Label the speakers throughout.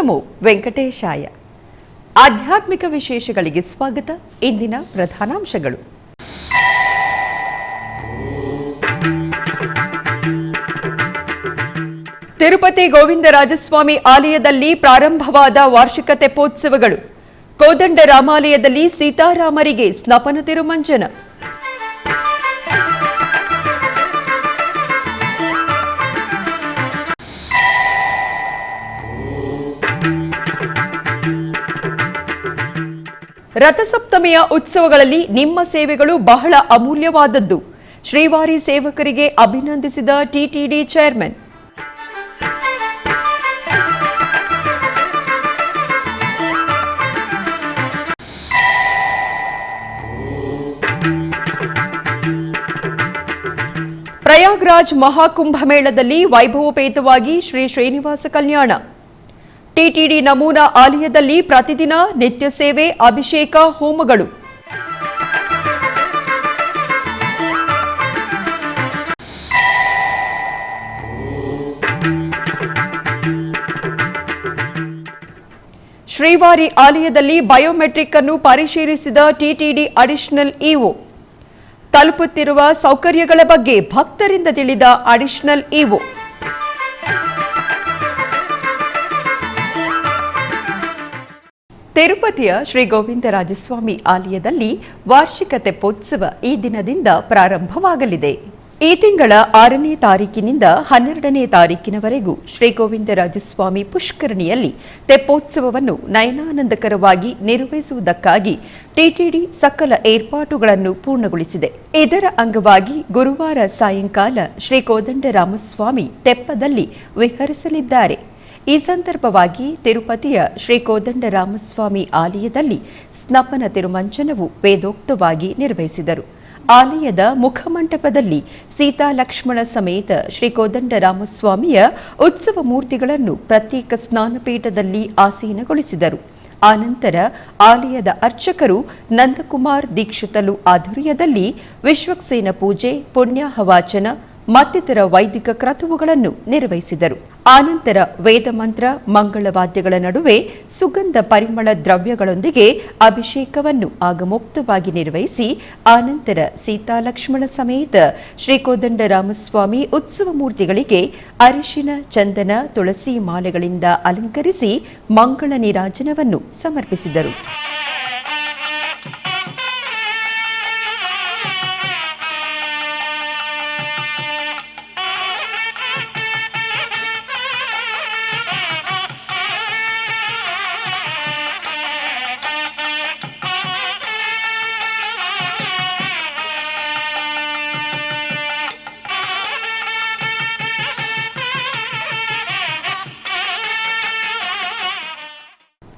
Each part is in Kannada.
Speaker 1: ನಮೋ ವೆಂಕಟೇಶಾಯ. ಆಧ್ಯಾತ್ಮಿಕ ವಿಶೇಷಗಳಿಗೆ ಸ್ವಾಗತ. ಇಂದಿನ ಪ್ರಧಾನಾಂಶಗಳು. ತಿರುಪತಿ ಗೋವಿಂದರಾಜಸ್ವಾಮಿ ಆಲಯದಲ್ಲಿ ಪ್ರಾರಂಭವಾದ ವಾರ್ಷಿಕ ತೆಪ್ಪೋತ್ಸವಗಳು. ಕೋದಂಡ ರಾಮಾಲಯದಲ್ಲಿ ಸೀತಾರಾಮರಿಗೆ ಸ್ನಪನ ತಿರುಮಂಜನ. ರಥಸಪ್ತಮಿಯ ಉತ್ಸವಗಳಲ್ಲಿ ನಿಮ್ಮ ಸೇವೆಗಳು ಬಹಳ ಅಮೂಲ್ಯವಾದದ್ದು. ಶ್ರೀವಾರಿ ಸೇವಕರಿಗೆ ಅಭಿನಂದಿಸಿದ ಟಿಟಿಡಿ ಚೇರ್ಮನ್. ಪ್ರಯಾಗ್ರಾಜ್ ಮಹಾಕುಂಭಮೇಳದಲ್ಲಿ ವೈಭವೋಪೇತವಾಗಿ ಶ್ರೀ ಶ್ರೀನಿವಾಸ ಕಲ್ಯಾಣ. ಟಿಟಿಡಿ ನಮೂನಾ ಆಲಯದಲ್ಲಿ ಪ್ರತಿದಿನ ನಿತ್ಯ ಸೇವೆ, ಅಭಿಷೇಕ, ಹೋಮಗಳು. ಶ್ರೀವಾರಿ ಆಲಯದಲ್ಲಿ ಬಯೋಮೆಟ್ರಿಕ್ ಅನ್ನು ಪರಿಶೀಲಿಸಿದ ಟಿಟಿಡಿ ಅಡಿಷನಲ್ ಇಒ. ತಲುಪುತ್ತಿರುವ ಸೌಕರ್ಯಗಳ ಬಗ್ಗೆ ಭಕ್ತರಿಂದ ತಿಳಿದ ಅಡಿಷನಲ್ ಇಒ. ತಿರುಪತಿಯ ಶ್ರೀ ಗೋವಿಂದರಾಜಸ್ವಾಮಿ ಆಲಯದಲ್ಲಿ ವಾರ್ಷಿಕ ತೆಪ್ಪೋತ್ಸವ ಈ ದಿನದಿಂದ ಪ್ರಾರಂಭವಾಗಲಿದೆ. ಈ ತಿಂಗಳ 6ನೇ ತಾರೀಕಿನಿಂದ 12ನೇ ತಾರೀಕಿನವರೆಗೂ ಶ್ರೀ ಗೋವಿಂದರಾಜಸ್ವಾಮಿ ಪುಷ್ಕರಣಿಯಲ್ಲಿ ತೆಪ್ಪೋತ್ಸವವನ್ನು ನಯನಾನಂದಕರವಾಗಿ ನಿರ್ವಹಿಸುವುದಕ್ಕಾಗಿ ಟಿಟಿಡಿ ಸಕಲ ಏರ್ಪಾಟುಗಳನ್ನು ಪೂರ್ಣಗೊಳಿಸಿದೆ. ಇದರ ಅಂಗವಾಗಿ ಗುರುವಾರ ಸಾಯಂಕಾಲ ಶ್ರೀ ಕೋದಂಡರಾಮಸ್ವಾಮಿ ತೆಪ್ಪದಲ್ಲಿ ವಿಹರಿಸಲಿದ್ದಾರೆ. ಈ ಸಂದರ್ಭವಾಗಿ ತಿರುಪತಿಯ ಶ್ರೀ ಕೋದಂಡರಾಮಸ್ವಾಮಿ ಆಲಯದಲ್ಲಿ ಸ್ನಪನ ತಿರುಮಂಚನವು ವೇದೋಕ್ತವಾಗಿ ನಿರ್ವಹಿಸಿದರು. ಆಲಯದ ಮುಖಮಂಟಪದಲ್ಲಿ ಸೀತಾ ಲಕ್ಷ್ಮಣ ಸಮೇತ ಶ್ರೀ ಕೋದಂಡರಾಮಸ್ವಾಮಿಯ ಉತ್ಸವ ಮೂರ್ತಿಗಳನ್ನು ಪ್ರತ್ಯೇಕ ಸ್ನಾನಪೀಠದಲ್ಲಿ ಆಸೀನಗೊಳಿಸಿದರು. ಆನಂತರ ಆಲಯದ ಅರ್ಚಕರು ನಂದಕುಮಾರ್ ದೀಕ್ಷಿತಲು ಆಧ್ವರ್ಯದಲ್ಲಿ ವಿಶ್ವಕ್ಸೇನ ಪೂಜೆ, ಪುಣ್ಯಾಹವಾಚನ ಮತ್ತಿತರ ವೈದಿಕ ಕ್ರತುವುಗಳನ್ನು ನಿರ್ವಹಿಸಿದರು. ಆನಂತರ ವೇದ ಮಂತ್ರ, ಮಂಗಳವಾದ್ಯಗಳ ನಡುವೆ ಸುಗಂಧ ಪರಿಮಳ ದ್ರವ್ಯಗಳೊಂದಿಗೆ ಅಭಿಷೇಕವನ್ನು ಆಗಮೋಕ್ತವಾಗಿ ನಿರ್ವಹಿಸಿ ಆನಂತರ ಸೀತಾಲಕ್ಷ್ಮಣ ಸಮೇತ ಶ್ರೀ ಕೋದಂಡರಾಮಸ್ವಾಮಿ ಉತ್ಸವ ಮೂರ್ತಿಗಳಿಗೆ ಅರಿಶಿನ, ಚಂದನ, ತುಳಸಿ ಮಾಲೆಗಳಿಂದ ಅಲಂಕರಿಸಿ ಮಂಗಳ ನೀರಾಜನವನ್ನು ಸಮರ್ಪಿಸಿದರು.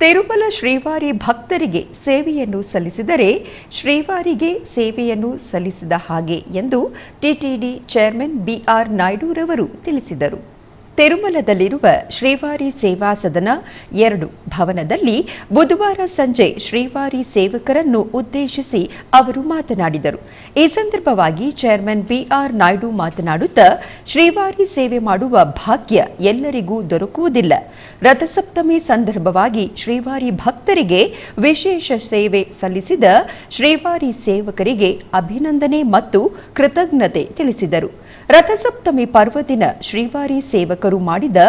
Speaker 1: ತಿರುಮಲ ಶ್ರೀವಾರಿ ಭಕ್ತರಿಗೆ ಸೇವೆಯನ್ನು ಸಲ್ಲಿಸಿದರೆ ಶ್ರೀವಾರಿಗೆ ಸೇವೆಯನ್ನು ಸಲ್ಲಿಸಿದ ಹಾಗೆ ಎಂದು ಟಿಟಿಡಿ ಚೇರ್ಮನ್ ಬಿಆರ್ ನಾಯ್ಡುರವರು ತಿಳಿಸಿದರು. ತಿರುಮಲದಲ್ಲಿರುವ ಶ್ರೀವಾರಿ ಸೇವಾ ಸದನ 2 ಭವನದಲ್ಲಿ ಬುಧವಾರ ಸಂಜೆ ಶ್ರೀವಾರಿ ಸೇವಕರನ್ನು ಉದ್ದೇಶಿಸಿ ಅವರು ಮಾತನಾಡಿದರು. ಈ ಸಂದರ್ಭವಾಗಿ ಚೇರ್ಮನ್ ಬಿಆರ್ ನಾಯ್ಡು ಮಾತನಾಡುತ್ತಾ, ಶ್ರೀವಾರಿ ಸೇವೆ ಮಾಡುವ ಭಾಗ್ಯ ಎಲ್ಲರಿಗೂ ದೊರಕುವುದಿಲ್ಲ. ರಥಸಪ್ತಮಿ ಸಂದರ್ಭವಾಗಿ ಶ್ರೀವಾರಿ ಭಕ್ತರಿಗೆ ವಿಶೇಷ ಸೇವೆ ಸಲ್ಲಿಸಿದ ಶ್ರೀವಾರಿ ಸೇವಕರಿಗೆ ಅಭಿನಂದನೆ ಮತ್ತು ಕೃತಜ್ಞತೆ ತಿಳಿಸಿದರು. ರಥಸಪ್ತಮಿ ಪರ್ವದಿನ ಶ್ರೀವಾರಿ ಸೇವಕರು ಮಾಡಿದ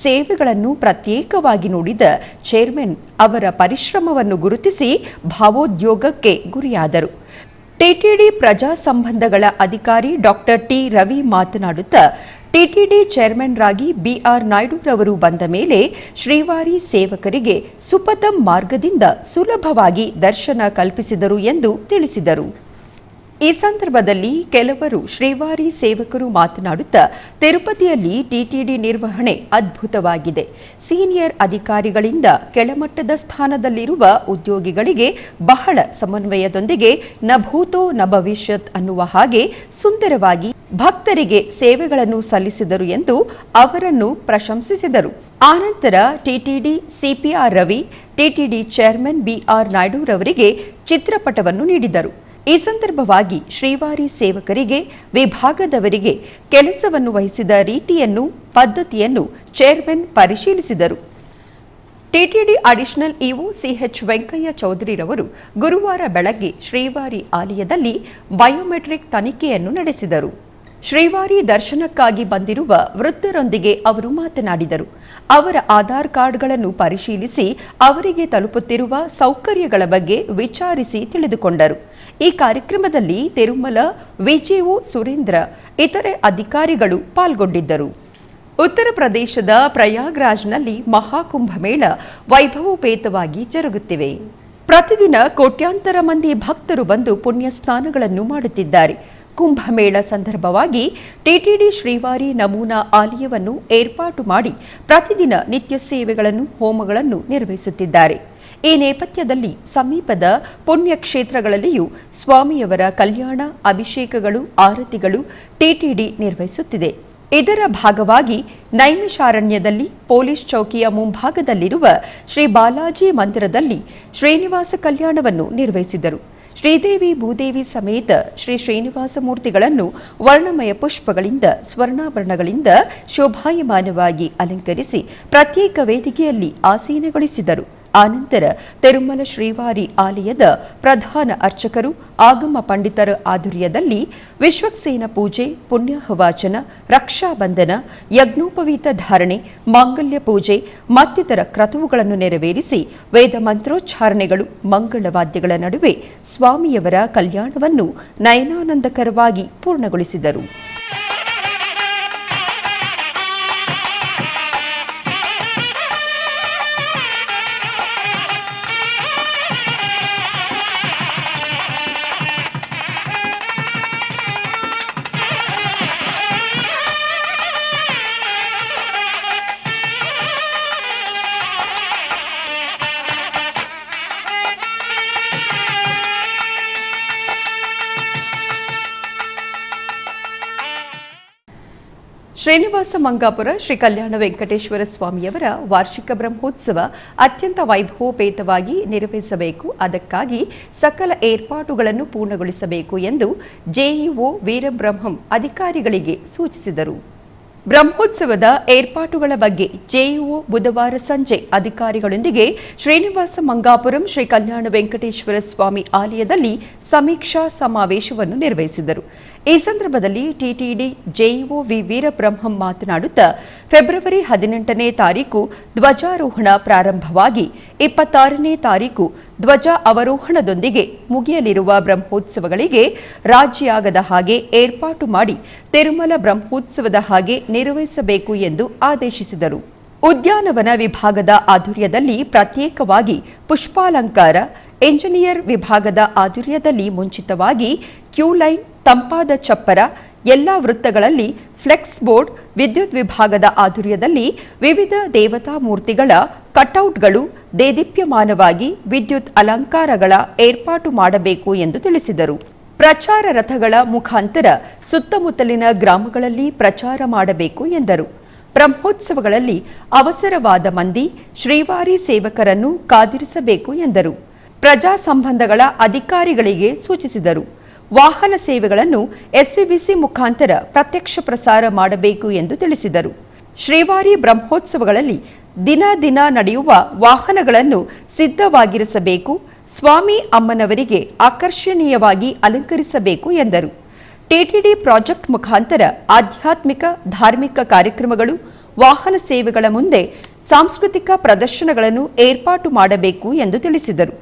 Speaker 1: ಸೇವೆಗಳನ್ನು ಪ್ರತ್ಯೇಕವಾಗಿ ನೋಡಿದ ಚೇರ್ಮನ್ ಅವರ ಪರಿಶ್ರಮವನ್ನು ಗುರುತಿಸಿ ಭಾವೋದ್ಯೋಗಕ್ಕೆ ಗುರಿಯಾದರು. ಟಿಟಿಡಿ ಪ್ರಜಾ ಸಂಬಂಧಗಳ ಅಧಿಕಾರಿ ಡಾಕ್ಟರ್ ಟಿ ರವಿ ಮಾತನಾಡುತ್ತಾ, ಟಿಟಿಡಿ ಚೇರ್ಮನ್ ರಾಗಿ ಬಿಆರ್ ನಾಯ್ಡುರವರು ಬಂದ ಮೇಲೆ ಶ್ರೀವಾರಿ ಸೇವಕರಿಗೆ ಸುಪಥಂ ಮಾರ್ಗದಿಂದ ಸುಲಭವಾಗಿ ದರ್ಶನ ಕಲ್ಪಿಸಿದರು ಎಂದು ತಿಳಿಸಿದರು. ಈ ಸಂದರ್ಭದಲ್ಲಿ ಕೆಲವರು ಶ್ರೀವಾರಿ ಸೇವಕರು ಮಾತನಾಡುತ್ತಾ, ತಿರುಪತಿಯಲ್ಲಿ ಟಿಟಿಡಿ ನಿರ್ವಹಣೆ ಅದ್ಭುತವಾಗಿದೆ. ಸೀನಿಯರ್ ಅಧಿಕಾರಿಗಳಿಂದ ಕೆಳಮಟ್ಟದ ಸ್ಥಾನದಲ್ಲಿರುವ ಉದ್ಯೋಗಿಗಳಿಗೆ ಬಹಳ ಸಮನ್ವಯದೊಂದಿಗೆ ನ ಭೂತೋ ನ ಭವಿಷ್ಯತ್ ಅನ್ನುವ ಹಾಗೆ ಸುಂದರವಾಗಿ ಭಕ್ತರಿಗೆ ಸೇವೆಗಳನ್ನು ಸಲ್ಲಿಸಿದರು ಎಂದು ಅವರನ್ನು ಪ್ರಶಂಸಿಸಿದರು. ಆನಂತರ TTD CPR Ravi TTD chairman BR ನಾಯ್ಡುರವರಿಗೆ ಚಿತ್ರಪಟವನ್ನು ನೀಡಿದರು. ಈ ಸಂದರ್ಭವಾಗಿ ಶ್ರೀವಾರಿ ಸೇವಕರಿಗೆ ವಿಭಾಗದವರಿಗೆ ಕೆಲಸವನ್ನು ವಹಿಸಿದ ರೀತಿಯನ್ನು ಪದ್ಧತಿಯನ್ನು ಚೇರ್ಮನ್ ಪರಿಶೀಲಿಸಿದರು. TTD additional EO CH Venkaiah ಚೌಧರಿರವರು ಗುರುವಾರ ಬೆಳಗ್ಗೆ ಶ್ರೀವಾರಿ ಆಲಯದಲ್ಲಿ ಬಯೋಮೆಟ್ರಿಕ್ ತನಿಖೆಯನ್ನು ನಡೆಸಿದರು. ಶ್ರೀವಾರಿ ದರ್ಶನಕ್ಕಾಗಿ ಬಂದಿರುವ ವೃದ್ಧರೊಂದಿಗೆ ಅವರು ಮಾತನಾಡಿದರು. ಅವರ ಆಧಾರ್ ಕಾರ್ಡ್ಗಳನ್ನು ಪರಿಶೀಲಿಸಿ ಅವರಿಗೆ ತಲುಪುತ್ತಿರುವ ಸೌಕರ್ಯಗಳ ಬಗ್ಗೆ ವಿಚಾರಿಸಿ ತಿಳಿದುಕೊಂಡರು. ಈ ಕಾರ್ಯಕ್ರಮದಲ್ಲಿ ತಿರುಮಲ ವಿಜಿಒ ಸುರೇಂದ್ರ ಇತರೆ ಅಧಿಕಾರಿಗಳು ಪಾಲ್ಗೊಂಡಿದ್ದರು. ಉತ್ತರ ಪ್ರದೇಶದ ಪ್ರಯಾಗ್ರಾಜ್ನಲ್ಲಿ ಮಹಾಕುಂಭಮೇಳ ವೈಭವೋಪೇತವಾಗಿ ಜರುಗುತ್ತಿವೆ. ಪ್ರತಿದಿನ ಕೋಟ್ಯಾಂತರ ಮಂದಿ ಭಕ್ತರು ಬಂದು ಪುಣ್ಯ ಸ್ನಾನಗಳನ್ನು ಮಾಡುತ್ತಿದ್ದಾರೆ. ಕುಂಭಮೇಳ ಸಂದರ್ಭವಾಗಿ ಟಿಟಿಡಿ ಶ್ರೀವಾರಿ ನಮೂನಾ ಆಲಯವನ್ನು ಏರ್ಪಾಟು ಮಾಡಿ ಪ್ರತಿದಿನ ನಿತ್ಯ ಸೇವೆಗಳನ್ನು ಹೋಮಗಳನ್ನು ನಿರ್ವಹಿಸುತ್ತಿದ್ದಾರೆ. ಈ ನೇಪಥ್ಯದಲ್ಲಿ ಸಮೀಪದ ಪುಣ್ಯಕ್ಷೇತ್ರಗಳಲ್ಲಿಯೂ ಸ್ವಾಮಿಯವರ ಕಲ್ಯಾಣ, ಅಭಿಷೇಕಗಳು, ಆರತಿಗಳು ಟಿಟಿಡಿ ನಿರ್ವಹಿಸುತ್ತಿದೆ. ಇದರ ಭಾಗವಾಗಿ ನೈಮಿಷಾರಣ್ಯದಲ್ಲಿ ಪೊಲೀಸ್ ಚೌಕಿಯ ಮುಂಭಾಗದಲ್ಲಿರುವ ಶ್ರೀ ಬಾಲಾಜಿ ಮಂದಿರದಲ್ಲಿ ಶ್ರೀನಿವಾಸ ಕಲ್ಯಾಣವನ್ನು ನಿರ್ವಹಿಸಿದರು. ಶ್ರೀದೇವಿ ಭೂದೇವಿ ಸಮೇತ ಶ್ರೀ ಶ್ರೀನಿವಾಸ ಮೂರ್ತಿಗಳನ್ನು ವರ್ಣಮಯ ಪುಷ್ಪಗಳಿಂದ, ಸ್ವರ್ಣಾಭರಣಗಳಿಂದ ಶೋಭಾಯಮಾನವಾಗಿ ಅಲಂಕರಿಸಿ ಪ್ರತ್ಯೇಕ ವೇದಿಕೆಯಲ್ಲಿ ಆಸೀನಗೊಳಿಸಿದರು. ಆನಂತರ ತಿರುಮಲ ಶ್ರೀವಾರಿ ಆಲಯದ ಪ್ರಧಾನ ಅರ್ಚಕರು, ಆಗಮ ಪಂಡಿತರ ಆಧ್ವರ್ಯದಲ್ಲಿ ವಿಶ್ವಕ್ಸೇನ ಪೂಜೆ, ಪುಣ್ಯಾಹವಾಚನ, ರಕ್ಷಾಬಂಧನ, ಯಜ್ಞೋಪವೀತ ಧಾರಣೆ, ಮಾಂಗಲ್ಯ ಪೂಜೆ ಮತ್ತಿತರ ಕ್ರತುವುಗಳನ್ನು ನೆರವೇರಿಸಿ ವೇದ ಮಂತ್ರೋಚ್ಚಾರಣೆಗಳು, ಮಂಗಳವಾದ್ಯಗಳ ನಡುವೆ ಸ್ವಾಮಿಯವರ ಕಲ್ಯಾಣವನ್ನು ನಯನಾನಂದಕರವಾಗಿ ಪೂರ್ಣಗೊಳಿಸಿದರು. ಶ್ರೀನಿವಾಸ ಮಂಗಾಪುರ ಶ್ರೀ ಕಲ್ಯಾಣ ವೆಂಕಟೇಶ್ವರ ಸ್ವಾಮಿಯವರ ವಾರ್ಷಿಕ ಬ್ರಹ್ಮೋತ್ಸವ ಅತ್ಯಂತ ವೈಭವೋಪೇತವಾಗಿ ನಿರ್ವಹಿಸಬೇಕು. ಅದಕ್ಕಾಗಿ ಸಕಲ ಏರ್ಪಾಟುಗಳನ್ನು ಪೂರ್ಣಗೊಳಿಸಬೇಕು ಎಂದು ಜೆಇಒ ವೀರಬ್ರಹ್ಮಂ ಅಧಿಕಾರಿಗಳಿಗೆ ಸೂಚಿಸಿದರು. ಬ್ರಹ್ಮೋತ್ಸವದ ಏರ್ಪಾಟುಗಳ ಬಗ್ಗೆ ಜೆಇಒ ಬುಧವಾರ ಸಂಜೆ ಅಧಿಕಾರಿಗಳೊಂದಿಗೆ ಶ್ರೀನಿವಾಸ ಮಂಗಾಪುರಂ ಶ್ರೀ ಕಲ್ಯಾಣ ವೆಂಕಟೇಶ್ವರ ಸ್ವಾಮಿ ಆಲಯದಲ್ಲಿ ಸಮೀಕ್ಷಾ ಸಮಾವೇಶವನ್ನು ನಿರ್ವಹಿಸಿದರು. ಈ ಸಂದರ್ಭದಲ್ಲಿ ಟಿಟಿಡಿ ಜೆಇಒ ವಿ ವೀರಬ್ರಹ್ಮಂ ಮಾತನಾಡುತ್ತಾ, ಫೆಬ್ರವರಿ 18ನೇ ತಾರೀಕು ಧ್ವಜಾರೋಹಣ ಪ್ರಾರಂಭವಾಗಿ 26ನೇ ತಾರೀಕು ಧ್ವಜ ಅವರೋಹಣದೊಂದಿಗೆ ಮುಗಿಯಲಿರುವ ಬ್ರಹ್ಮೋತ್ಸವಗಳಿಗೆ ರಾಜಿಯಾಗದ ಹಾಗೆ ಏರ್ಪಾಟು ಮಾಡಿ ತಿರುಮಲ ಬ್ರಹ್ಮೋತ್ಸವದ ಹಾಗೆ ನಿರ್ವಹಿಸಬೇಕು ಎಂದು ಆದೇಶಿಸಿದರು. ಉದ್ಯಾನವನ ವಿಭಾಗದ ಆಧ್ವರ್ಯದಲ್ಲಿ ಪ್ರತ್ಯೇಕವಾಗಿ ಪುಷ್ಪಾಲಂಕಾರ, ಎಂಜಿನಿಯರ್ ವಿಭಾಗದ ಆಧ್ವರ್ಯದಲ್ಲಿ ಮುಂಚಿತವಾಗಿ ಕ್ಯೂಲೈನ್, ತಂಪಾದ ಚಪ್ಪರ, ಎಲ್ಲಾ ವೃತ್ತಗಳಲ್ಲಿ ಫ್ಲೆಕ್ಸ್ ಬೋರ್ಡ್, ವಿದ್ಯುತ್ ವಿಭಾಗದ ಆಧ್ವರ್ಯದಲ್ಲಿ ವಿವಿಧ ದೇವತಾ ಮೂರ್ತಿಗಳ ಕಟೌಟ್ಗಳು ದೇದೀಪ್ಯಮಾನವಾಗಿ ವಿದ್ಯುತ್ ಅಲಂಕಾರಗಳ ಏರ್ಪಾಟು ಮಾಡಬೇಕು ಎಂದು ತಿಳಿಸಿದರು. ಪ್ರಚಾರ ರಥಗಳ ಮುಖಾಂತರ ಸುತ್ತಮುತ್ತಲಿನ ಗ್ರಾಮಗಳಲ್ಲಿ ಪ್ರಚಾರ ಮಾಡಬೇಕು ಎಂದರು. ಬ್ರಹ್ಮೋತ್ಸವಗಳಲ್ಲಿ ಅವಸರವಾದ ಮಂದಿ ಶ್ರೀವಾರಿ ಸೇವಕರನ್ನು ಕಾದಿರಿಸಬೇಕು ಎಂದರು. ಪ್ರಜಾ ಸಂಬಂಧಗಳ ಅಧಿಕಾರಿಗಳಿಗೆ ಸೂಚಿಸಿದರು. ವಾಹನ ಸೇವೆಗಳನ್ನು ಎಸ್ವಿಬಿಸಿ ಮುಖಾಂತರ ಪ್ರತ್ಯಕ್ಷ ಪ್ರಸಾರ ಮಾಡಬೇಕು ಎಂದು ತಿಳಿಸಿದರು. ಶ್ರೀವಾರಿ ಬ್ರಹ್ಮೋತ್ಸವಗಳಲ್ಲಿ ದಿನ ನಡೆಯುವ ವಾಹನಗಳನ್ನು ಸಿದ್ಧವಾಗಿರಿಸಬೇಕು. ಸ್ವಾಮಿ ಅಮ್ಮನವರಿಗೆ ಆಕರ್ಷಣೀಯವಾಗಿ ಅಲಂಕರಿಸಬೇಕು ಎಂದರು. ಟಿಟಿಡಿ ಪ್ರಾಜೆಕ್ಟ್ ಮುಖಾಂತರ ಆಧ್ಯಾತ್ಮಿಕ, ಧಾರ್ಮಿಕ ಕಾರ್ಯಕ್ರಮಗಳು, ವಾಹನ ಸೇವೆಗಳ ಮುಂದೆ ಸಾಂಸ್ಕೃತಿಕ ಪ್ರದರ್ಶನಗಳನ್ನು ಏರ್ಪಾಟು ಮಾಡಬೇಕು ಎಂದು ತಿಳಿಸಿದರು.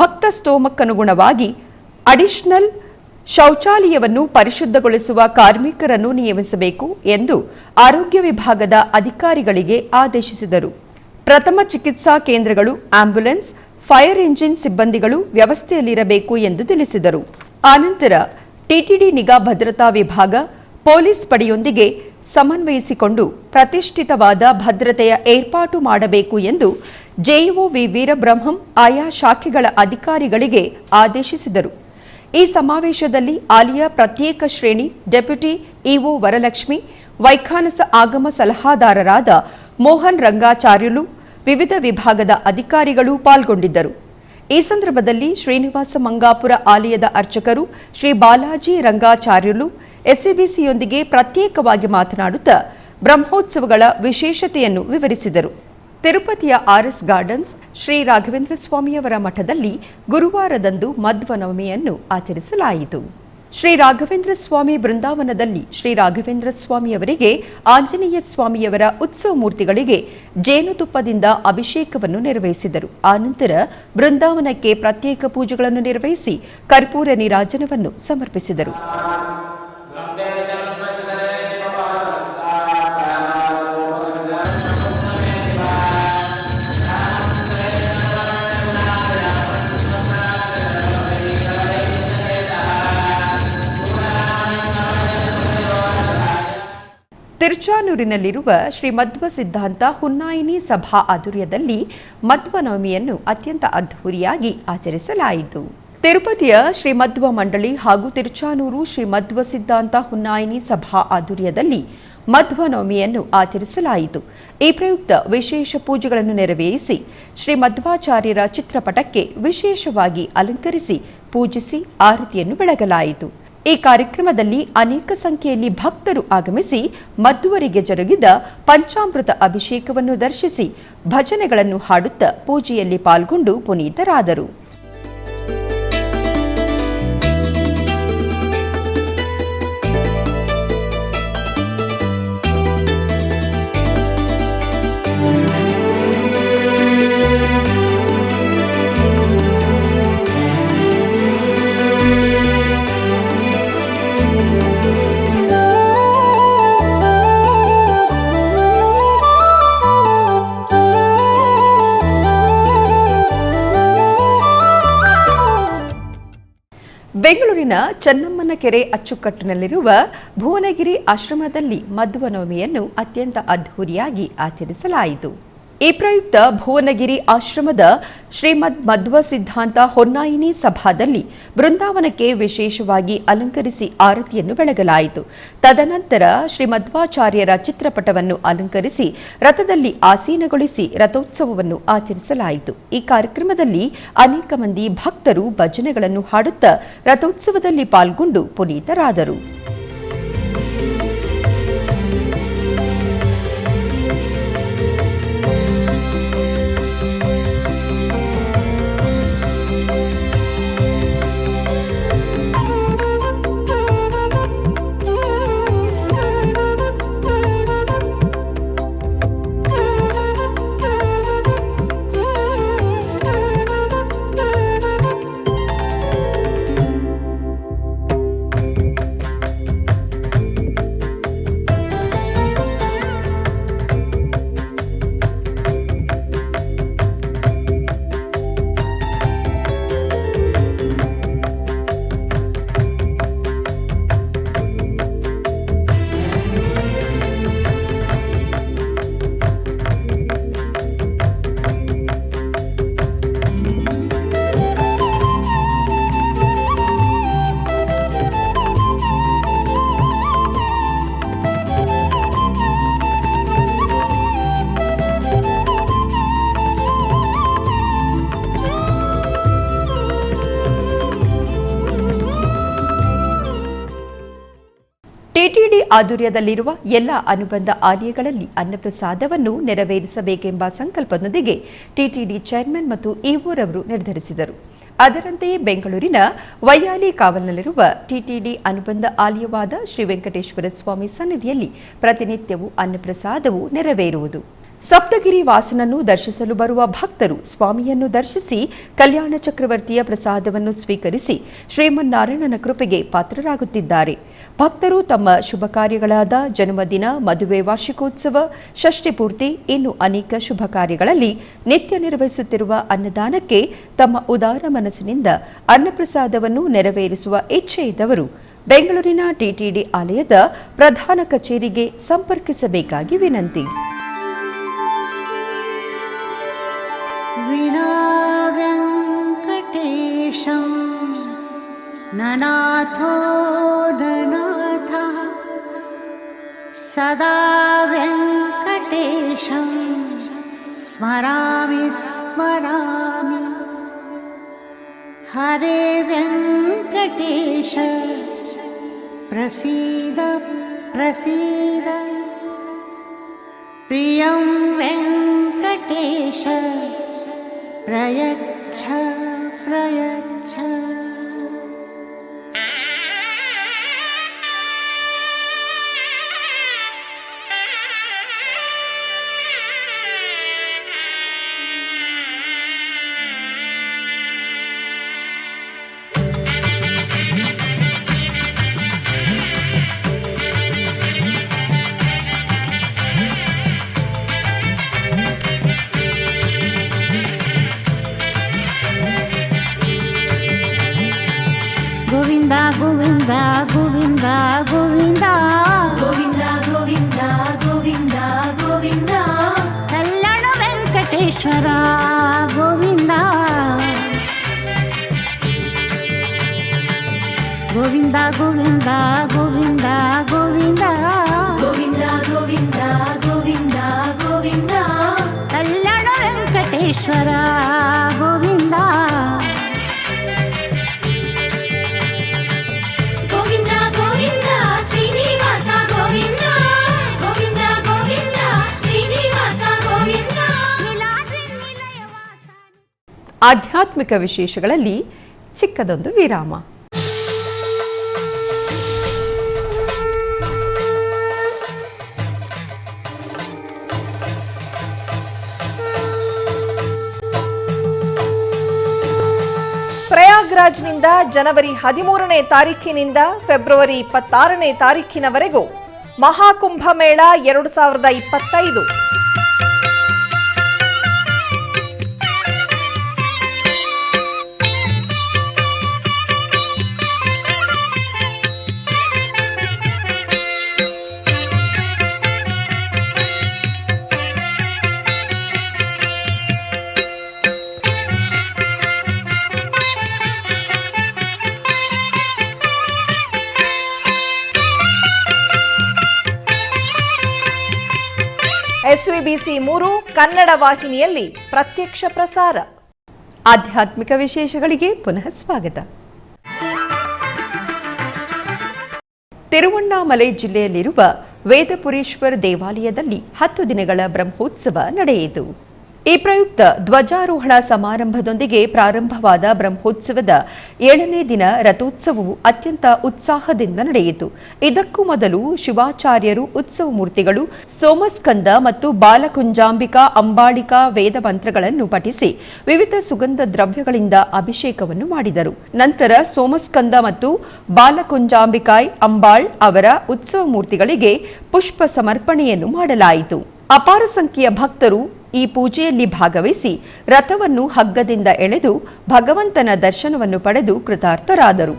Speaker 1: ಭಕ್ತ ಸ್ತೋಮಕ್ಕನುಗುಣವಾಗಿ ಅಡಿಷನಲ್ ಶೌಚಾಲಯವನ್ನು ಪರಿಶುದ್ಧಗೊಳಿಸುವ ಕಾರ್ಮಿಕರನ್ನು ನಿಯಮಿಸಬೇಕು ಎಂದು ಆರೋಗ್ಯ ವಿಭಾಗದ ಅಧಿಕಾರಿಗಳಿಗೆ ಆದೇಶಿಸಿದರು. ಪ್ರಥಮ ಚಿಕಿತ್ಸಾ ಕೇಂದ್ರಗಳು, ಆಂಬ್ಯುಲೆನ್ಸ್, ಫೈರ್ ಎಂಜಿನ್ ಸಿಬ್ಬಂದಿಗಳು ವ್ಯವಸ್ಥೆಯಲ್ಲಿರಬೇಕು ಎಂದು ತಿಳಿಸಿದರು. ಆನಂತರ ಟಿಟಿಡಿ ನಿಗಾ ಭದ್ರತಾ ವಿಭಾಗ ಪೊಲೀಸ್ ಪಡೆಯೊಂದಿಗೆ ಸಮನ್ವಯಿಸಿಕೊಂಡು ಪ್ರತಿಷ್ಠಿತವಾದ ಭದ್ರತೆಯ ಏರ್ಪಾಟು ಮಾಡಬೇಕು ಎಂದು ಜೆಇಒ ವಿ ವೀರಬ್ರಹ್ಮಂ ಆಯಾ ಶಾಖೆಗಳ ಅಧಿಕಾರಿಗಳಿಗೆ ಆದೇಶಿಸಿದರು. ಈ ಸಮಾವೇಶದಲ್ಲಿ ಆಲಯ ಪ್ರತ್ಯೇಕ ಶ್ರೇಣಿ ಡೆಪ್ಯೂಟಿ ಇಒ ವರಲಕ್ಷ್ಮಿ, ವೈಖಾನಸ ಆಗಮ ಸಲಹಾದಾರರಾದ ಮೋಹನ್ ರಂಗಾಚಾರ್ಯುಲು, ವಿವಿಧ ವಿಭಾಗದ ಅಧಿಕಾರಿಗಳು ಪಾಲ್ಗೊಂಡಿದ್ದರು. ಈ ಸಂದರ್ಭದಲ್ಲಿ ಶ್ರೀನಿವಾಸ ಮಂಗಾಪುರ ಆಲಯದ ಅರ್ಚಕರು ಶ್ರೀ ಬಾಲಾಜಿ ರಂಗಾಚಾರ್ಯುಲು ಎಸ್ವಿಬಿಸಿಯೊಂದಿಗೆ ಪ್ರತ್ಯೇಕವಾಗಿ ಮಾತನಾಡುತ್ತಾ ಬ್ರಹ್ಮೋತ್ಸವಗಳ ವಿಶೇಷತೆಯನ್ನು ವಿವರಿಸಿದರು. ತಿರುಪತಿಯ ಆರ್ಎಸ್ ಗಾರ್ಡನ್ಸ್ ಶ್ರೀ ರಾಘವೇಂದ್ರ ಸ್ವಾಮಿಯವರ ಮಠದಲ್ಲಿ ಗುರುವಾರದಂದು ಮಧ್ವನವಮಿಯನ್ನು ಆಚರಿಸಲಾಯಿತು. ಶ್ರೀ ರಾಘವೇಂದ್ರ ಸ್ವಾಮಿ ಬೃಂದಾವನದಲ್ಲಿ ಶ್ರೀ ರಾಘವೇಂದ್ರ ಸ್ವಾಮಿಯವರಿಗೆ ಆಂಜನೇಯ ಸ್ವಾಮಿಯವರ ಉತ್ಸವ ಮೂರ್ತಿಗಳಿಗೆ ಜೇನುತುಪ್ಪದಿಂದ ಅಭಿಷೇಕವನ್ನು ನೆರವೇರಿಸಿದರು. ಆನಂತರ ಬೃಂದಾವನಕ್ಕೆ ಪ್ರತ್ಯೇಕ ಪೂಜೆಗಳನ್ನು ನಿರ್ವಹಿಸಿ ಕರ್ಪೂರ ನೀರಾಜನವನ್ನು ಸಮರ್ಪಿಸಿದರು. ತಿರುಚಾನೂರಿನಲ್ಲಿರುವ ಶ್ರೀ ಮಧ್ವ ಸಿದ್ಧಾಂತ ಹುನ್ನಾಯಿನಿ ಸಭಾ ಆಧ್ವರ್ಯದಲ್ಲಿ ಮಧ್ವನವಮಿಯನ್ನು ಅತ್ಯಂತ ಅದ್ಧೂರಿಯಾಗಿ ಆಚರಿಸಲಾಯಿತು. ತಿರುಪತಿಯ ಶ್ರೀ ಮಧ್ವ ಮಂಡಳಿ ಹಾಗೂ ತಿರುಚಾನೂರು ಶ್ರೀ ಮಧ್ವ ಸಿದ್ಧಾಂತ ಹುನ್ನಾಯಿನಿ ಸಭಾ ಆಧ್ವರ್ಯದಲ್ಲಿ ಮಧ್ವನವಮಿಯನ್ನು ಆಚರಿಸಲಾಯಿತು. ಈ ಪ್ರಯುಕ್ತ ವಿಶೇಷ ಪೂಜೆಗಳನ್ನು ನೆರವೇರಿಸಿ ಶ್ರೀ ಮಧ್ವಾಚಾರ್ಯರ ಚಿತ್ರಪಟಕ್ಕೆ ವಿಶೇಷವಾಗಿ ಅಲಂಕರಿಸಿ ಪೂಜಿಸಿ ಆರತಿಯನ್ನು ಬೆಳಗಲಾಯಿತು. ಈ ಕಾರ್ಯಕ್ರಮದಲ್ಲಿ ಅನೇಕ ಸಂಖ್ಯೆಯಲ್ಲಿ ಭಕ್ತರು ಆಗಮಿಸಿ ಮಧ್ವರಿಗೆ ಜರುಗಿದ ಪಂಚಾಮೃತ ಅಭಿಷೇಕವನ್ನು ದರ್ಶಿಸಿ ಭಜನೆಗಳನ್ನು ಹಾಡುತ್ತಾ ಪೂಜೆಯಲ್ಲಿ ಪಾಲ್ಗೊಂಡು ಪುನೀತರಾದರು. ಬೆಂಗಳೂರಿನ ಚನ್ನಮ್ಮನ ಕೆರೆ ಅಚ್ಚುಕಟ್ಟಿನಲ್ಲಿರುವ ಭುವನಗಿರಿ ಆಶ್ರಮದಲ್ಲಿ ಮಧ್ವನವಮಿಯನ್ನು ಅತ್ಯಂತ ಅದ್ಧೂರಿಯಾಗಿ ಆಚರಿಸಲಾಯಿತು. ಈ ಪ್ರಯುಕ್ತ ಭುವನಗಿರಿ ಆಶ್ರಮದ ಶ್ರೀಮದ್ ಮಧ್ವ ಸಿದ್ಧಾಂತ ಹೊನ್ನಾಯಿನಿ ಸಭಾದಲ್ಲಿ ಬೃಂದಾವನಕ್ಕೆ ವಿಶೇಷವಾಗಿ ಅಲಂಕರಿಸಿ ಆರತಿಯನ್ನು ಬೆಳಗಲಾಯಿತು. ತದನಂತರ ಶ್ರೀಮಧ್ವಾಚಾರ್ಯರ ಚಿತ್ರಪಟವನ್ನು ಅಲಂಕರಿಸಿ ರಥದಲ್ಲಿ ಆಸೀನಗೊಳಿಸಿ ರಥೋತ್ಸವವನ್ನು ಆಚರಿಸಲಾಯಿತು. ಈ ಕಾರ್ಯಕ್ರಮದಲ್ಲಿ ಅನೇಕ ಮಂದಿ ಭಕ್ತರು ಭಜನೆಗಳನ್ನು ಹಾಡುತ್ತಾ ರಥೋತ್ಸವದಲ್ಲಿ ಪಾಲ್ಗೊಂಡು ಪುನೀತರಾದರು. ಟಿಟಿಡಿ ಆಧ್ವರ್ಯದಲ್ಲಿರುವ ಎಲ್ಲ ಅನುಬಂಧ ಆಲಯಗಳಲ್ಲಿ ಅನ್ನಪ್ರಸಾದವನ್ನು ನೆರವೇರಿಸಬೇಕೆಂಬ ಸಂಕಲ್ಪದೊಂದಿಗೆ ಟಿಟಿಡಿ ಚೇರ್ಮನ್ ಮತ್ತು ಇಒರವರು ನಿರ್ಧರಿಸಿದರು. ಅದರಂತೆಯೇ ಬೆಂಗಳೂರಿನ ವೈಯಾಲಿ ಕಾವಲ್ನಲ್ಲಿರುವ ಟಿಟಿಡಿ ಅನುಬಂಧ ಆಲಯವಾದ ಶ್ರೀ ವೆಂಕಟೇಶ್ವರ ಸ್ವಾಮಿ ಸನ್ನಿಧಿಯಲ್ಲಿ ಪ್ರತಿನಿತ್ಯವೂ ಅನ್ನಪ್ರಸಾದವು ನೆರವೇರುವುದು. ಸಪ್ತಗಿರಿ ವಾಸನನ್ನು ದರ್ಶಿಸಲು ಬರುವ ಭಕ್ತರು ಸ್ವಾಮಿಯನ್ನು ದರ್ಶಿಸಿ ಕಲ್ಯಾಣ ಚಕ್ರವರ್ತಿಯ ಪ್ರಸಾದವನ್ನು ಸ್ವೀಕರಿಸಿ ಶ್ರೀಮನ್ನಾರಾಯಣನ ಕೃಪೆಗೆ ಪಾತ್ರರಾಗುತ್ತಿದ್ದಾರೆ. ಭಕ್ತರು ತಮ್ಮ ಶುಭ ಕಾರ್ಯಗಳಾದ ಜನ್ಮದಿನ, ಮದುವೆ, ವಾರ್ಷಿಕೋತ್ಸವ, ಷಷ್ಠಿ ಪೂರ್ತಿ ಇನ್ನು ಅನೇಕ ಶುಭ ಕಾರ್ಯಗಳಲ್ಲಿ ನಿತ್ಯ ನಿರ್ವಹಿಸುತ್ತಿರುವ ಅನ್ನದಾನಕ್ಕೆ ತಮ್ಮ ಉದಾರ ಮನಸ್ಸಿನಿಂದ ಅನ್ನಪ್ರಸಾದವನ್ನು ನೆರವೇರಿಸುವ ಇಚ್ಛೆ ಇದ್ದವರು ಬೆಂಗಳೂರಿನ ಟಿಟಿಡಿ ಆಲಯದ ಪ್ರಧಾನ ಕಚೇರಿಗೆ ಸಂಪರ್ಕಿಸಬೇಕಾಗಿ ವಿನಂತಿ.
Speaker 2: ವೆಂಕಟೇಶಂ ನನಾಥೋ ನನಾಥ ಸದಾ ವೆಂಕಟೇಶಂ ಸ್ಮರಾಮಿ ಸ್ಮರಾಮಿ. ಹರೇ ವೆಂಕಟೇಶ ಪ್ರಸೀದ ಪ್ರಸೀದ. ಪ್ರಿಯಂ ವೆಂಕಟೇಶ वेङ्कटेश प्रयच्छ प्रयच्छ। ಗೋವಿಂದ ಗೋವಿಂದ ಗೋವಿಂದ ಗೋವಿಂದ
Speaker 3: ಗೋವಿಂದ ಗೋವಿಂದ ಗೋವಿಂದ ಗೋವಿಂದ
Speaker 2: ಕಲ್ಲಣ ವೆಂಕಟೇಶ್ವರ ಗೋವಿಂದ ಗೋವಿಂದ ಗೋವಿಂದ ಗೋವಿಂದ ಗೋವಿಂದ
Speaker 3: ಗೋವಿಂದ ಗೋವಿಂದ ಗೋವಿಂದ ಗೋವಿಂದ
Speaker 2: ಕಲ್ಲಣ ವೆಂಕಟೇಶ್ವರ ಗೋವಿಂದ
Speaker 3: ಗೋವಿಂದ ಗೋವಿಂದ ಶ್ರೀನಿವಾಸ ಗೋವಿಂದ ಗೋವಿಂದ ಗೋವಿಂದ ಶ್ರೀನಿವಾಸ ಗೋವಿಂದ.
Speaker 1: ಆಧ್ಯಾತ್ಮಿಕ ವಿಶೇಷಗಳಲ್ಲಿ ಚಿಕ್ಕದೊಂದು ವಿರಾಮ. ಪ್ರಯಾಗ್ರಾಜ್ನಿಂದ ಜನವರಿ 13ನೇ ತಾರೀಖಿನಿಂದ ಫೆಬ್ರವರಿ 26ನೇ ತಾರೀಖಿನವರೆಗೂ ಮಹಾಕುಂಭಮೇಳ 2025. SVBC 3 ಕನ್ನಡ ವಾಹಿನಿಯಲ್ಲಿ ಪ್ರತ್ಯಕ್ಷ ಪ್ರಸಾರ. ಆಧ್ಯಾತ್ಮಿಕ ವಿಶೇಷಗಳಿಗೆ ಪುನಃ ಸ್ವಾಗತ. ತಿರುವಣ್ಣಾಮಲೈ ಜಿಲ್ಲೆಯಲ್ಲಿರುವ ವೇದಪುರೀಶ್ವರ ದೇವಾಲಯದಲ್ಲಿ 10 ದಿನಗಳ ಬ್ರಹ್ಮೋತ್ಸವ ನಡೆಯಿತು. ಈ ಪ್ರಯುಕ್ತ ಧ್ವಜಾರೋಹಣ ಸಮಾರಂಭದೊಂದಿಗೆ ಪ್ರಾರಂಭವಾದ ಬ್ರಹ್ಮೋತ್ಸವದ 7ನೇ ದಿನ ರಥೋತ್ಸವವು ಅತ್ಯಂತ ಉತ್ಸಾಹದಿಂದ ನಡೆಯಿತು. ಇದಕ್ಕೂ ಮೊದಲು ಶಿವಾಚಾರ್ಯರು ಉತ್ಸವ ಮೂರ್ತಿಗಳು ಸೋಮಸ್ಕಂದ ಮತ್ತು ಬಾಲಕುಂಜಾಂಬಿಕಾ ಅಂಬಾಳಿಕಾ ವೇದ ಮಂತ್ರಗಳನ್ನು ಪಠಿಸಿ ವಿವಿಧ ಸುಗಂಧ ದ್ರವ್ಯಗಳಿಂದ ಅಭಿಷೇಕವನ್ನು ಮಾಡಿದರು. ನಂತರ ಸೋಮಸ್ಕಂದ ಮತ್ತು ಬಾಲಕುಂಜಾಂಬಿಕಾಯ್ ಅಂಬಾಳ್ ಅವರ ಉತ್ಸವ ಮೂರ್ತಿಗಳಿಗೆ ಪುಷ್ಪ ಸಮರ್ಪಣೆಯನ್ನು ಮಾಡಲಾಯಿತು. ಅಪಾರ ಸಂಖ್ಯೆಯ ಭಕ್ತರು ಈ ಪೂಜೆಯಲ್ಲಿ ಭಾಗವಹಿಸಿ ರಥವನ್ನು ಹಗ್ಗದಿಂದ ಎಳೆದು ಭಗವಂತನ ದರ್ಶನವನ್ನು ಪಡೆದು ಕೃತಾರ್ಥರಾದರು.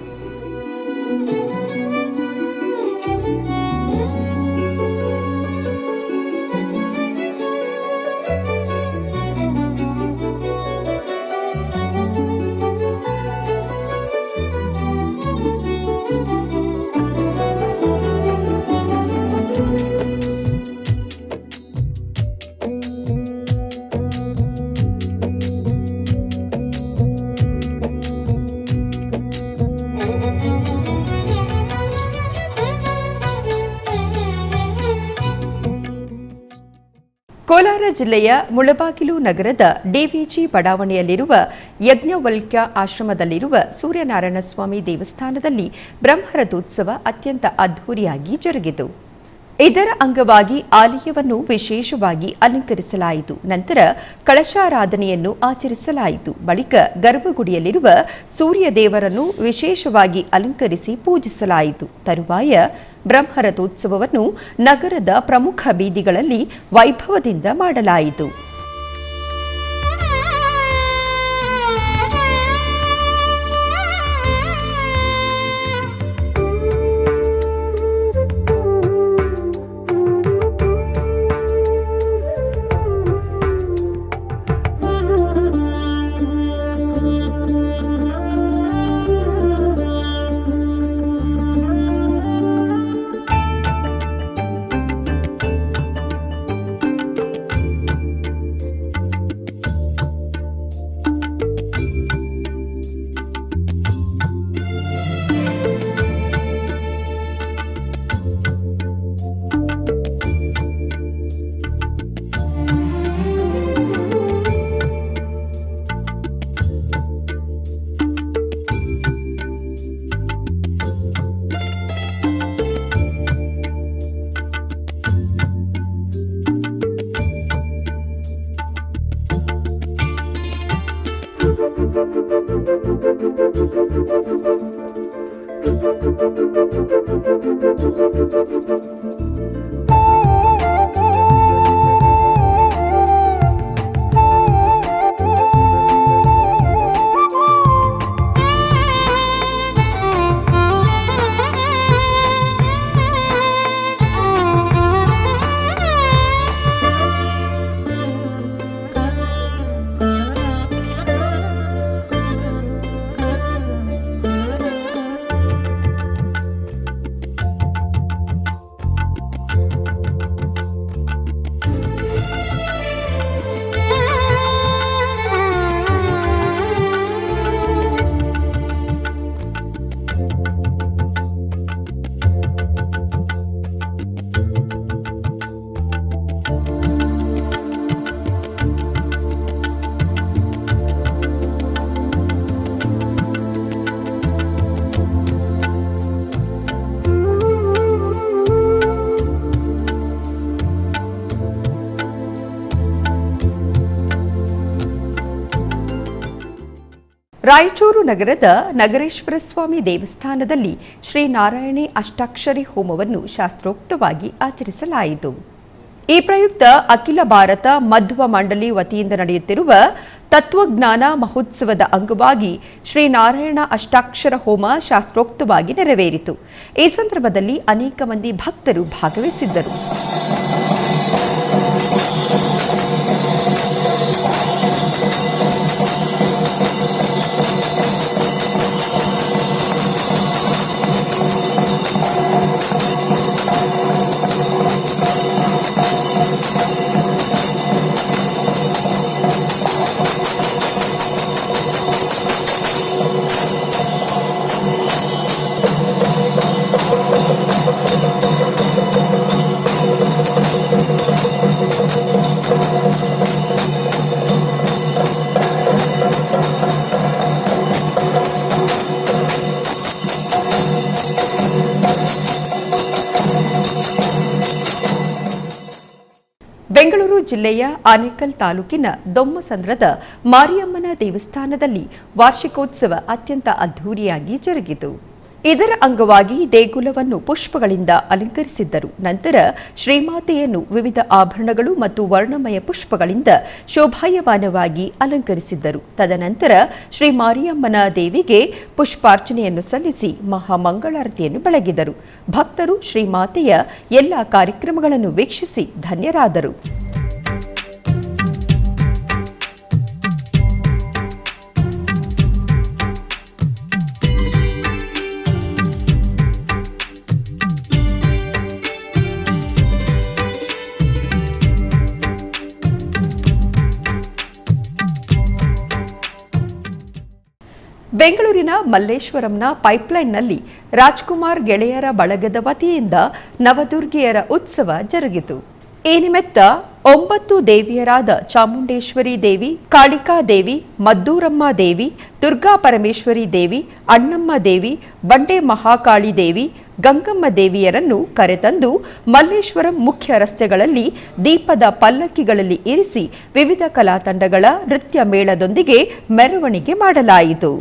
Speaker 1: ಕೋಲಾರ ಜಿಲ್ಲೆಯ ಮುಳಬಾಗಿಲು ನಗರದ ಡಿವಿಜಿ ಬಡಾವಣೆಯಲ್ಲಿರುವ ಯಜ್ಞವಲ್ಕ್ಯ ಆಶ್ರಮದಲ್ಲಿರುವ ಸೂರ್ಯನಾರಾಯಣ ಸ್ವಾಮಿ ದೇವಸ್ಥಾನದಲ್ಲಿ ಬ್ರಹ್ಮರಥೋತ್ಸವ ಅತ್ಯಂತ ಅದ್ಧೂರಿಯಾಗಿ ಜರುಗಿತು. ಇದರ ಅಂಗವಾಗಿ ಆಲಯವನ್ನು ವಿಶೇಷವಾಗಿ ಅಲಂಕರಿಸಲಾಯಿತು. ನಂತರ ಕಳಶಾರಾಧನೆಯನ್ನು ಆಚರಿಸಲಾಯಿತು. ಬಳಿಕ ಗರ್ಭಗುಡಿಯಲ್ಲಿರುವ ಸೂರ್ಯ ದೇವರನ್ನು ವಿಶೇಷವಾಗಿ ಅಲಂಕರಿಸಿ ಪೂಜಿಸಲಾಯಿತು. ತರುವಾಯ ಬ್ರಹ್ಮರಥೋತ್ಸವವನ್ನು ನಗರದ ಪ್ರಮುಖ ಬೀದಿಗಳಲ್ಲಿ ವೈಭವದಿಂದ ಮಾಡಲಾಯಿತು. ರಾಯಚೂರು ನಗರದ ನಗರೇಶ್ವರ ಸ್ವಾಮಿ ದೇವಸ್ಥಾನದಲ್ಲಿ ಶ್ರೀ ನಾರಾಯಣಿ ಅಷ್ಟಾಕ್ಷರಿ ಹೋಮವನ್ನು ಶಾಸ್ತ್ರೋಕ್ತವಾಗಿ ಆಚರಿಸಲಾಯಿತು. ಈ ಪ್ರಯುಕ್ತ ಅಖಿಲ ಭಾರತ ಮಧ್ವ ಮಂಡಳಿ ವತಿಯಿಂದ ನಡೆಯುತ್ತಿರುವ ತತ್ವಜ್ಞಾನ ಮಹೋತ್ಸವದ ಅಂಗವಾಗಿ ಶ್ರೀ ನಾರಾಯಣ ಅಷ್ಟಾಕ್ಷರ ಹೋಮ ಶಾಸ್ತ್ರೋಕ್ತವಾಗಿ ನೆರವೇರಿತು. ಈ ಸಂದರ್ಭದಲ್ಲಿ ಅನೇಕ ಮಂದಿ ಭಕ್ತರು ಭಾಗವಹಿಸಿದ್ದರು. ಬೆಂಗಳೂರು ಜಿಲ್ಲೆಯ ಆನೇಕಲ್ ತಾಲೂಕಿನ ದೊಮ್ಮಸಂದ್ರದ ಮಾರಿಯಮ್ಮನ ದೇವಸ್ಥಾನದಲ್ಲಿ ವಾರ್ಷಿಕೋತ್ಸವ ಅತ್ಯಂತ ಅದ್ಧೂರಿಯಾಗಿ ಜರುಗಿತು. ಇದರ ಅಂಗವಾಗಿ ದೇಗುಲವನ್ನು ಪುಷ್ಪಗಳಿಂದ ಅಲಂಕರಿಸಿದ್ದರು. ನಂತರ ಶ್ರೀಮಾತೆಯನ್ನು ವಿವಿಧ ಆಭರಣಗಳು ಮತ್ತು ವರ್ಣಮಯ ಪುಷ್ಪಗಳಿಂದ ಶೋಭಾಯಮಾನವಾಗಿ ಅಲಂಕರಿಸಿದ್ದರು. ತದನಂತರ ಶ್ರೀ ಮಾರಿಯಮ್ಮನ ದೇವಿಗೆ ಪುಷ್ಪಾರ್ಚನೆಯನ್ನು ಸಲ್ಲಿಸಿ ಮಹಾಮಂಗಳಾರತಿಯನ್ನು ಬೆಳಗಿದರು. ಭಕ್ತರು ಶ್ರೀಮಾತೆಯ ಎಲ್ಲ ಕಾರ್ಯಕ್ರಮಗಳನ್ನು ವೀಕ್ಷಿಸಿ ಧನ್ಯರಾದರು. ಬೆಂಗಳೂರಿನ ಮಲ್ಲೇಶ್ವರಂನ ಪೈಪ್ಲೈನ್ನಲ್ಲಿ ರಾಜ್ಕುಮಾರ್ ಗೆಳೆಯರ ಬಳಗದ ವತಿಯಿಂದ ನವದುರ್ಗಿಯರ ಉತ್ಸವ ಜರುಗಿತು. ಈ ನಿಮಿತ್ತ 9 ದೇವಿಯರಾದ ಚಾಮುಂಡೇಶ್ವರಿ ದೇವಿ, ಕಾಳಿಕಾ ದೇವಿ, ಮದ್ದೂರಮ್ಮ ದೇವಿ, ದುರ್ಗಾ ಪರಮೇಶ್ವರಿ ದೇವಿ, ಅಣ್ಣಮ್ಮ ದೇವಿ, ಬಂಡೆ ಮಹಾಕಾಳಿ ದೇವಿ, ಗಂಗಮ್ಮ ದೇವಿಯರನ್ನು ಕರೆತಂದು ಮಲ್ಲೇಶ್ವರಂ ಮುಖ್ಯ ರಸ್ತೆಗಳಲ್ಲಿ ದೀಪದ ಪಲ್ಲಕ್ಕಿಗಳಲ್ಲಿ ಇರಿಸಿ ವಿವಿಧ ಕಲಾ ತಂಡಗಳ ನೃತ್ಯ ಮೇಳದೊಂದಿಗೆ ಮೆರವಣಿಗೆ ಮಾಡಲಾಯಿತು.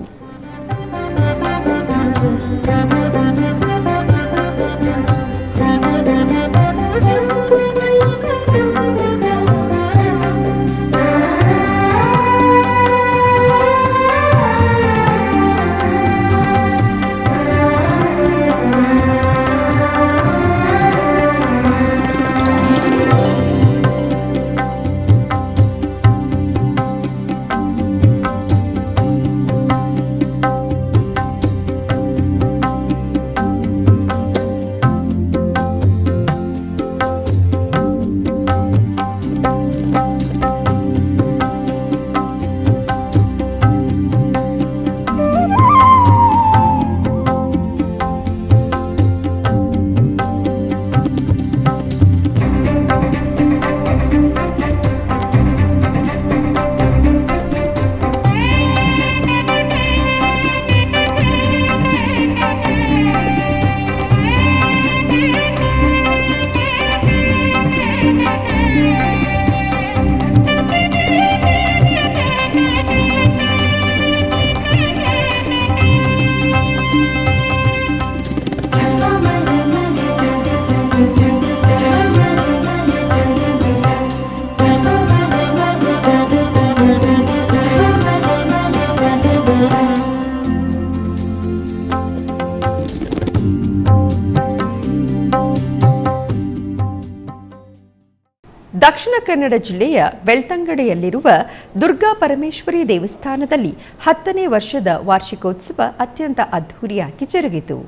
Speaker 1: ದಕ್ಷಿಣ ಕನ್ನಡ ಜಿಲ್ಲೆಯ ಬೆಳ್ತಂಗಡಿಯಲ್ಲಿರುವ ದುರ್ಗಾ ಪರಮೇಶ್ವರಿ ದೇವಸ್ಥಾನದಲ್ಲಿ 10ನೇ ವರ್ಷದ ವಾರ್ಷಿಕೋತ್ಸವ ಅತ್ಯಂತ ಅದ್ಧೂರಿಯಾಗಿ ಜರುಗಿತು.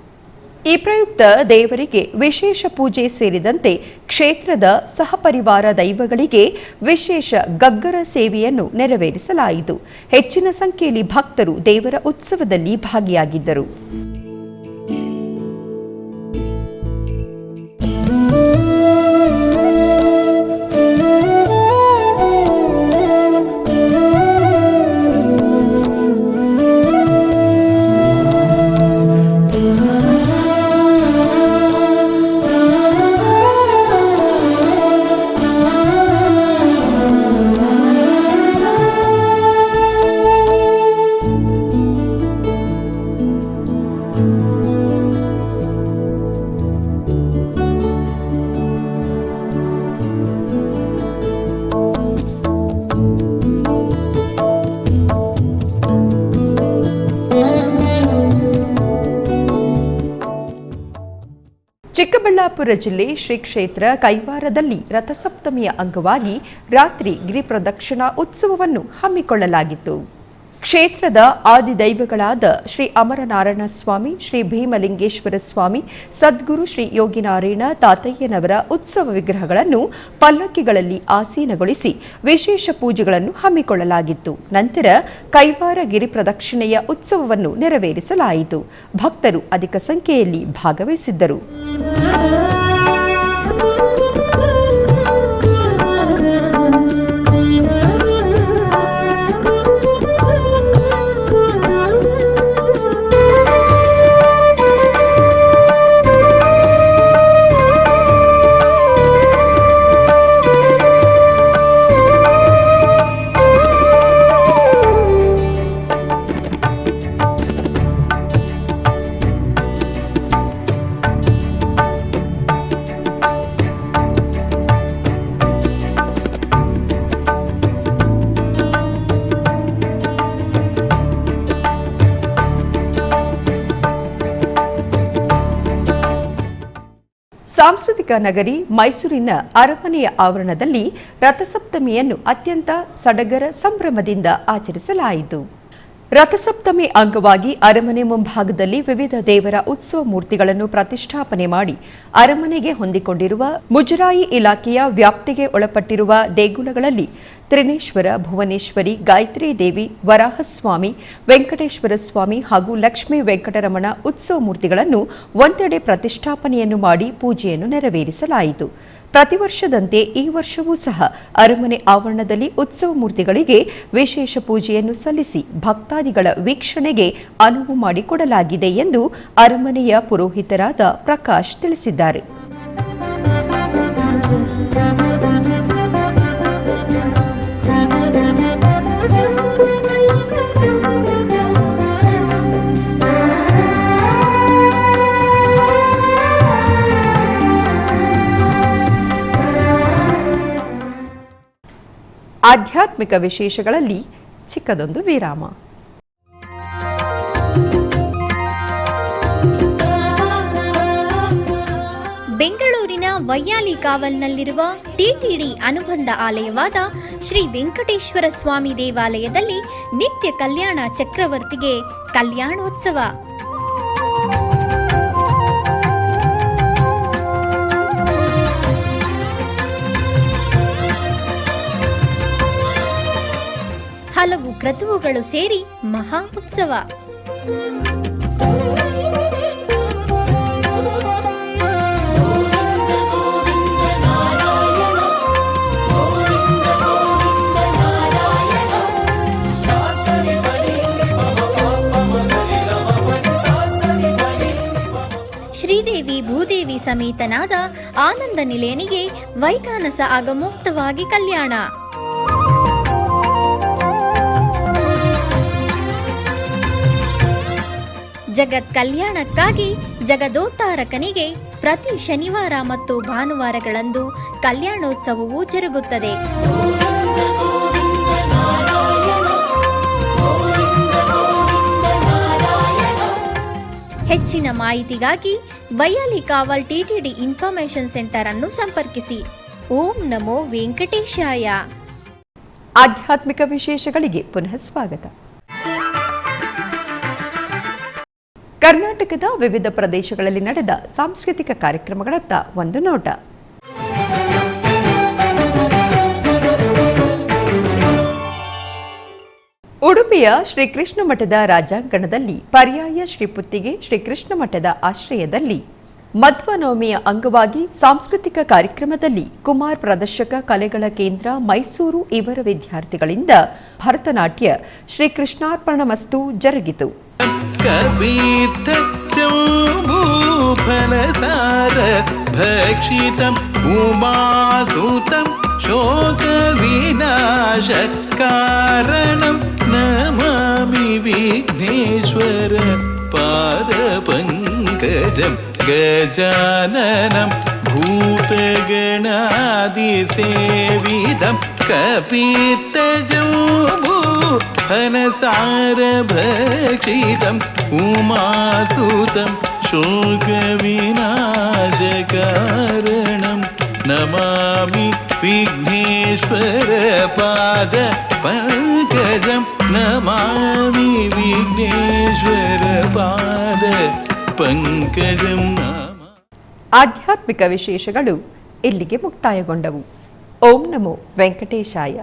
Speaker 1: ಈ ಪ್ರಯುಕ್ತ ದೇವರಿಗೆ ವಿಶೇಷ ಪೂಜೆ ಸೇರಿದಂತೆ ಕ್ಷೇತ್ರದ ಸಹಪರಿವಾರ ದೈವಗಳಿಗೆ ವಿಶೇಷ ಗಗ್ಗರ ಸೇವೆಯನ್ನು ನೆರವೇರಿಸಲಾಯಿತು. ಹೆಚ್ಚಿನ ಸಂಖ್ಯೆಯಲ್ಲಿ ಭಕ್ತರು ದೇವರ ಉತ್ಸವದಲ್ಲಿ ಭಾಗಿಯಾಗಿದ್ದರು. ಚಿಕ್ಕಬಳ್ಳಾಪುರ ಜಿಲ್ಲೆ ಶ್ರೀ ಕ್ಷೇತ್ರ ಕೈವಾರದಲ್ಲಿ ರಥಸಪ್ತಮಿಯ ಅಂಗವಾಗಿ ರಾತ್ರಿ ಗಿರಿಪ್ರದಕ್ಷಿಣಾ ಉತ್ಸವವನ್ನು ಹಮ್ಮಿಕೊಳ್ಳಲಾಗಿತ್ತು. ಕ್ಷೇತ್ರದ ಆದಿದೈವಗಳಾದ ಶ್ರೀ ಅಮರನಾರಾಯಣ ಸ್ವಾಮಿ, ಶ್ರೀ ಭೀಮಲಿಂಗೇಶ್ವರ ಸ್ವಾಮಿ, ಸದ್ಗುರು ಶ್ರೀ ಯೋಗಿನಾರಾಯಣ ತಾತಯ್ಯನವರ ಉತ್ಸವ ವಿಗ್ರಹಗಳನ್ನು ಪಲ್ಲಕ್ಕಿಗಳಲ್ಲಿ ಆಸೀನಗೊಳಿಸಿ ವಿಶೇಷ ಪೂಜೆಗಳನ್ನು ಹಮ್ಮಿಕೊಳ್ಳಲಾಗಿತ್ತು. ನಂತರ ಕೈವಾರ ಗಿರಿಪ್ರದಕ್ಷಿಣೆಯ ಉತ್ಸವವನ್ನು ನೆರವೇರಿಸಲಾಯಿತು. ಭಕ್ತರು ಅಧಿಕ ಸಂಖ್ಯೆಯಲ್ಲಿ ಭಾಗವಹಿಸಿದ್ದರು. ಸಾಂಸ್ಕೃತಿಕ ನಗರಿ ಮೈಸೂರಿನ ಅರಮನೆಯ ಆವರಣದಲ್ಲಿ ರಥಸಪ್ತಮಿಯನ್ನು ಅತ್ಯಂತ ಸಡಗರ ಸಂಭ್ರಮದಿಂದ ಆಚರಿಸಲಾಯಿತು. ರಥಸಪ್ತಮಿ ಅಂಗವಾಗಿ ಅರಮನೆ ಮುಂಭಾಗದಲ್ಲಿ ವಿವಿಧ ದೇವರ ಉತ್ಸವ ಮೂರ್ತಿಗಳನ್ನು ಪ್ರತಿಷ್ಠಾಪನೆ ಮಾಡಿ ಅರಮನೆಗೆ ಹೊಂದಿಕೊಂಡಿರುವ ಮುಜರಾಯಿ ಇಲಾಖೆಯ ವ್ಯಾಪ್ತಿಗೆ ಒಳಪಟ್ಟಿರುವ ದೇಗುಲಗಳಲ್ಲಿ ತ್ರಿನೇಶ್ವರ, ಭುವನೇಶ್ವರಿ, ಗಾಯತ್ರಿ ದೇವಿ, ವರಾಹಸ್ವಾಮಿ, ವೆಂಕಟೇಶ್ವರ ಸ್ವಾಮಿ ಹಾಗೂ ಲಕ್ಷ್ಮೀ ವೆಂಕಟರಮಣ ಉತ್ಸವ ಮೂರ್ತಿಗಳನ್ನು ಒಂದೆಡೆ ಪ್ರತಿಷ್ಠಾಪನೆಯನ್ನು ಮಾಡಿ ಪೂಜೆಯನ್ನು ನೆರವೇರಿಸಲಾಯಿತು. ಪ್ರತಿ ವರ್ಷದಂತೆ ಈ ವರ್ಷವೂ ಸಹ ಅರಮನೆ ಆವರಣದಲ್ಲಿ ಉತ್ಸವ ಮೂರ್ತಿಗಳಿಗೆ ವಿಶೇಷ ಪೂಜೆಯನ್ನು ಸಲ್ಲಿಸಿ ಭಕ್ತಾದಿಗಳ ವೀಕ್ಷಣೆಗೆ ಅನುವು ಮಾಡಿಕೊಡಲಾಗಿದೆ ಎಂದು ಅರಮನೆಯ ಪುರೋಹಿತರಾದ ಪ್ರಕಾಶ್ ತಿಳಿಸಿದ್ದಾರೆ. ಆಧ್ಯಾತ್ಮಿಕ ವಿಶೇಷಗಳಲ್ಲಿ ಚಿಕ್ಕದೊಂದು ವಿರಾಮ.
Speaker 4: ಬೆಂಗಳೂರಿನ ವೈಯಾಲಿ ಕಾವಲ್ನಲ್ಲಿರುವ ಟಿಟಿಡಿ ಅನುಬಂಧ ಆಲಯವಾದ ಶ್ರೀ ವೆಂಕಟೇಶ್ವರ ಸ್ವಾಮಿ ದೇವಾಲಯದಲ್ಲಿ ನಿತ್ಯ ಕಲ್ಯಾಣ ಚಕ್ರವರ್ತಿಗೆ ಕಲ್ಯಾಣೋತ್ಸವ. ಹಲವು ಕ್ರತುವುಗಳು ಸೇರಿ ಮಹಾ ಉತ್ಸವ. ಶ್ರೀದೇವಿ ಭೂದೇವಿ ಸಮೇತನಾದ ಆನಂದ ನಿಲಯನಿಗೆ ವೈಖಾನಸ ಆಗಮೋಕ್ತವಾಗಿ ಕಲ್ಯಾಣ. ಜಗತ್ ಕಲ್ಯಾಣಕ್ಕಾಗಿ ಜಗದೋತ್ತಾರಕನಿಗೆ ಪ್ರತಿ ಶನಿವಾರ ಮತ್ತು ಭಾನುವಾರಗಳಂದು ಕಲ್ಯಾಣೋತ್ಸವವು ಜರುಗುತ್ತದೆ. ಹೆಚ್ಚಿನ ಮಾಹಿತಿಗಾಗಿ ವೈಯಾಲಿ ಕಾವಲ್ ಟಿಟಿಡಿ ಇನ್ಫಾರ್ಮೇಷನ್ ಸೆಂಟರ್ ಅನ್ನು ಸಂಪರ್ಕಿಸಿ. ಓಂ ನಮೋ ವೆಂಕಟೇಶಾಯ.
Speaker 1: ಆಧ್ಯಾತ್ಮಿಕ ವಿಶೇಷಗಳಿಗೆ ಪುನಃ ಸ್ವಾಗತ. ಕರ್ನಾಟಕದ ವಿವಿಧ ಪ್ರದೇಶಗಳಲ್ಲಿ ನಡೆದ ಸಾಂಸ್ಕೃತಿಕ ಕಾರ್ಯಕ್ರಮಗಳತ್ತ ಒಂದು ನೋಟ. ಉಡುಪಿಯ ಶ್ರೀಕೃಷ್ಣ ಮಠದ ರಾಜಾಂಗಣದಲ್ಲಿ ಪರ್ಯಾಯ ಶ್ರೀಪುತ್ತಿಗೆ ಶ್ರೀಕೃಷ್ಣ ಮಠದ ಆಶ್ರಯದಲ್ಲಿ ಮಧ್ವನವಮಿಯ ಅಂಗವಾಗಿ ಸಾಂಸ್ಕೃತಿಕ ಕಾರ್ಯಕ್ರಮದಲ್ಲಿ ಕುಮಾರ್ ಪ್ರದರ್ಶಕ ಕಲೆಗಳ ಕೇಂದ್ರ ಮೈಸೂರು ಇವರ ವಿದ್ಯಾರ್ಥಿಗಳಿಂದ ಭರತನಾಟ್ಯ ಶ್ರೀಕೃಷ್ಣಾರ್ಪಣಮಸ್ತು ಜರುಗಿತು.
Speaker 5: ಶೋಕ ವಿನಾಶ ಕಾರಣಂ ನಮಾಮಿ ವಿಘ್ನೇಶ್ವರ ಪಾದ ಪಂಕಜಂ ಗಜಾನನಂ ಭೂತಗಣಾದಿ ಸೇವಿತಂ ಕಪಿತಜಂಬೂ ಫಲಸಾರಭಕ್ಷಿತಂ ಉಮಾಸುತಂ ಶೋಕ ವಿನಾಶ ಕಾರಣಂ ನಮಾಮಿ ವಿಘ್ನೇಶ್ವರ ಪಾದ ಪಂಕಜಂ ನಮಾಮಿ ವಿಘ್ನೇಶ್ವರ ಪಾದ ಪಂಕಜಂ.
Speaker 1: ಆಧ್ಯಾತ್ಮಿಕ ವಿಶೇಷಗಳು ಇಲ್ಲಿಗೆ ಮುಕ್ತಾಯಗೊಂಡವು. ಓಂ ನಮೋ ವೆಂಕಟೇಶಾಯ.